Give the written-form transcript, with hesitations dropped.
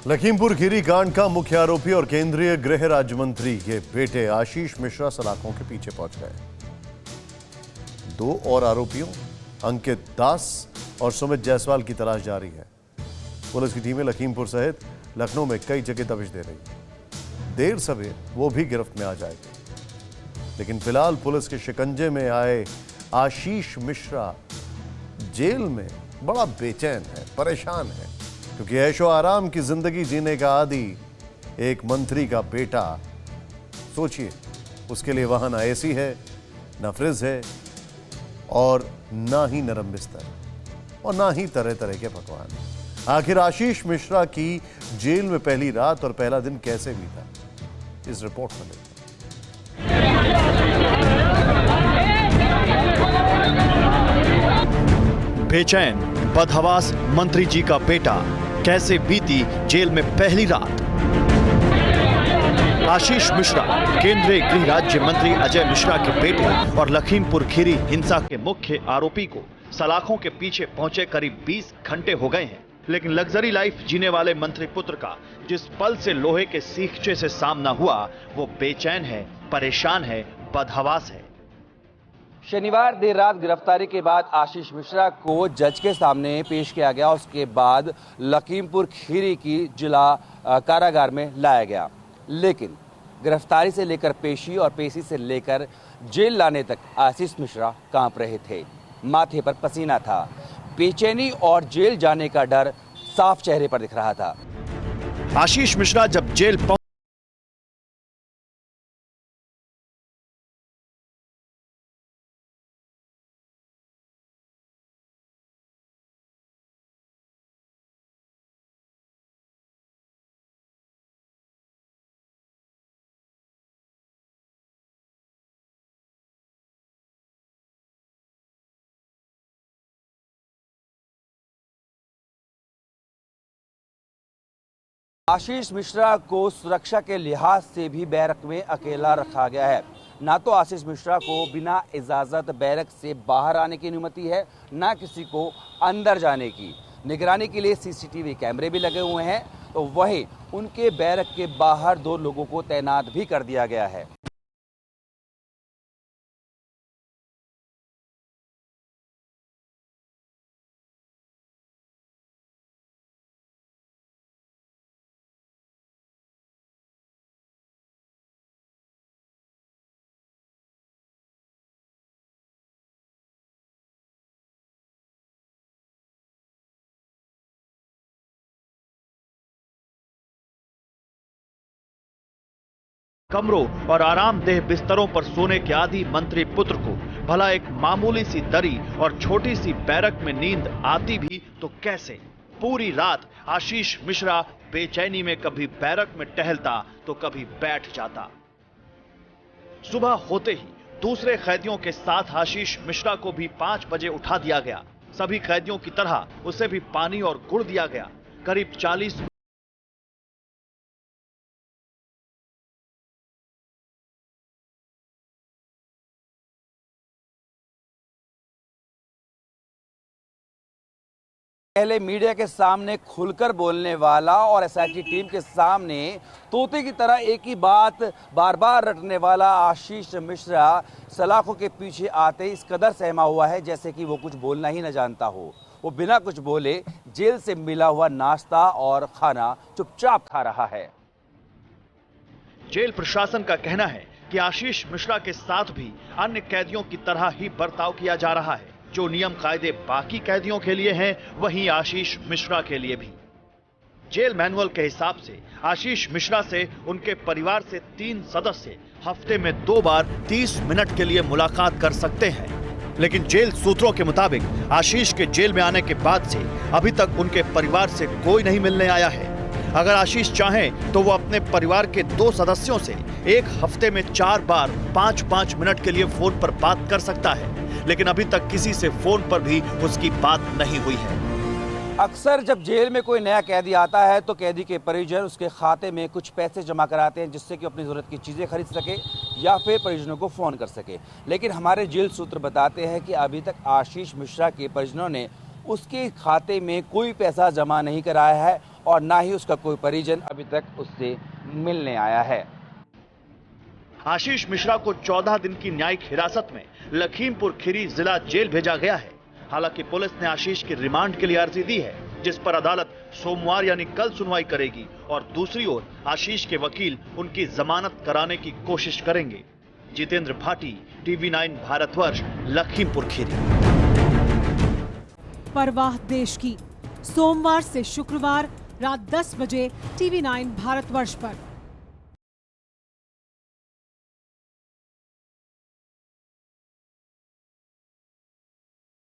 लखीमपुर खीरी कांड का मुख्य आरोपी और केंद्रीय गृह राज्य मंत्री के बेटे आशीष मिश्रा सलाखों के पीछे पहुंच गए। दो और आरोपियों अंकित दास और सुमित जायसवाल की तलाश जारी है। पुलिस की टीमें लखीमपुर सहित लखनऊ में कई जगह दबिश दे रही है। देर सवेर वो भी गिरफ्त में आ जाएगी, लेकिन फिलहाल पुलिस के शिकंजे में आए आशीष मिश्रा जेल में बड़ा बेचैन है, परेशान है, क्योंकि ऐशो आराम की जिंदगी जीने का आदी एक मंत्री का बेटा, सोचिए, उसके लिए वहां ना एसी है, ना फ्रिज है, और ना ही नरम बिस्तर, और ना ही तरह तरह के पकवान। आखिर आशीष मिश्रा की जेल में पहली रात और पहला दिन कैसे बीता, इस रिपोर्ट में देखते हैं। बेचैन बदहवास मंत्री जी का बेटा, कैसे बीती जेल में पहली रात। आशीष मिश्रा केंद्रीय गृह राज्य मंत्री अजय मिश्रा के बेटे और लखीमपुर खीरी हिंसा के मुख्य आरोपी को सलाखों के पीछे पहुंचे करीब 20 घंटे हो गए हैं, लेकिन लग्जरी लाइफ जीने वाले मंत्री पुत्र का जिस पल से लोहे के सीखचे से सामना हुआ, वो बेचैन है, परेशान है, बदहवास है। शनिवार देर रात गिरफ्तारी के बाद आशीष मिश्रा को जज के सामने पेश किया गया। उसके बाद लखीमपुर खीरी की जिला कारागार में लाया गया, लेकिन गिरफ्तारी से लेकर पेशी और पेशी से लेकर जेल लाने तक आशीष मिश्रा कांप रहे थे। माथे पर पसीना था, बेचैनी और जेल जाने का डर साफ चेहरे पर दिख रहा था। आशीष मिश्रा जब जेल आशीष मिश्रा को सुरक्षा के लिहाज से भी बैरक में अकेला रखा गया है। ना तो आशीष मिश्रा को बिना इजाजत बैरक से बाहर आने की अनुमति है, ना किसी को अंदर जाने की। निगरानी के लिए सीसीटीवी कैमरे भी लगे हुए हैं, तो वहीं उनके बैरक के बाहर 2 लोगों को तैनात भी कर दिया गया है। कमरों और आरामदेह बिस्तरों पर सोने के आदी मंत्री पुत्र को भला एक मामूली सी दरी और छोटी सी बैरक में नींद आती भी तो कैसे। पूरी रात आशीष मिश्रा बेचैनी में कभी बैरक में टहलता तो कभी बैठ जाता। सुबह होते ही दूसरे कैदियों के साथ आशीष मिश्रा को भी 5 बजे उठा दिया गया। सभी कैदियों की तरह उसे भी पानी और गुड़ दिया गया। करीब 40 पहले मीडिया के सामने खुलकर बोलने वाला और एसआईटी टीम के सामने तोते की तरह एक ही बात बार बार रटने वाला आशीष मिश्रा सलाखों के पीछे आते ही इस कदर सहमा हुआ है जैसे कि वो कुछ बोलना ही न जानता हो। वो बिना कुछ बोले जेल से मिला हुआ नाश्ता और खाना चुपचाप खा रहा है। जेल प्रशासन का कहना है कि आशीष मिश्रा के साथ भी अन्य कैदियों की तरह ही बर्ताव किया जा रहा है। जो नियम कायदे बाकी कैदियों के लिए हैं, वहीं आशीष मिश्रा के लिए भी। जेल मैनुअल के हिसाब से आशीष मिश्रा से उनके परिवार से 3 सदस्य हफ्ते में 2 बार 30 मिनट के लिए मुलाकात कर सकते हैं, लेकिन जेल सूत्रों के मुताबिक आशीष के जेल में आने के बाद से अभी तक उनके परिवार से कोई नहीं मिलने आया है। अगर आशीष चाहें तो वो अपने परिवार के 2 सदस्यों से एक हफ्ते में 4 बार 5-5 मिनट के लिए फोन पर बात कर सकता है, लेकिन अभी तक किसी से फोन पर भी उसकी बात नहीं हुई है। अक्सर जब जेल में कोई नया कैदी आता है तो कैदी के परिजन उसके खाते में कुछ पैसे जमा कराते हैं, जिससे कि अपनी ज़रूरत की चीज़ें खरीद सके या फिर परिजनों को फ़ोन कर सके। लेकिन हमारे जेल सूत्र बताते हैं कि अभी तक आशीष मिश्रा के परिजनों ने उसके खाते में कोई पैसा जमा नहीं कराया है और ना ही उसका कोई परिजन अभी तक उससे मिलने आया है। आशीष मिश्रा को 14 दिन की न्यायिक हिरासत में लखीमपुर खीरी जिला जेल भेजा गया है। हालांकि पुलिस ने आशीष की रिमांड के लिए अर्जी दी है, जिस पर अदालत सोमवार यानी कल सुनवाई करेगी और दूसरी ओर आशीष के वकील उनकी जमानत कराने की कोशिश करेंगे। जितेंद्र भाटी, TV9 भारतवर्ष, लखीमपुर खीरी। परवाह देश की, सोमवार से शुक्रवार रात 10 बजे TV9 भारतवर्ष पर।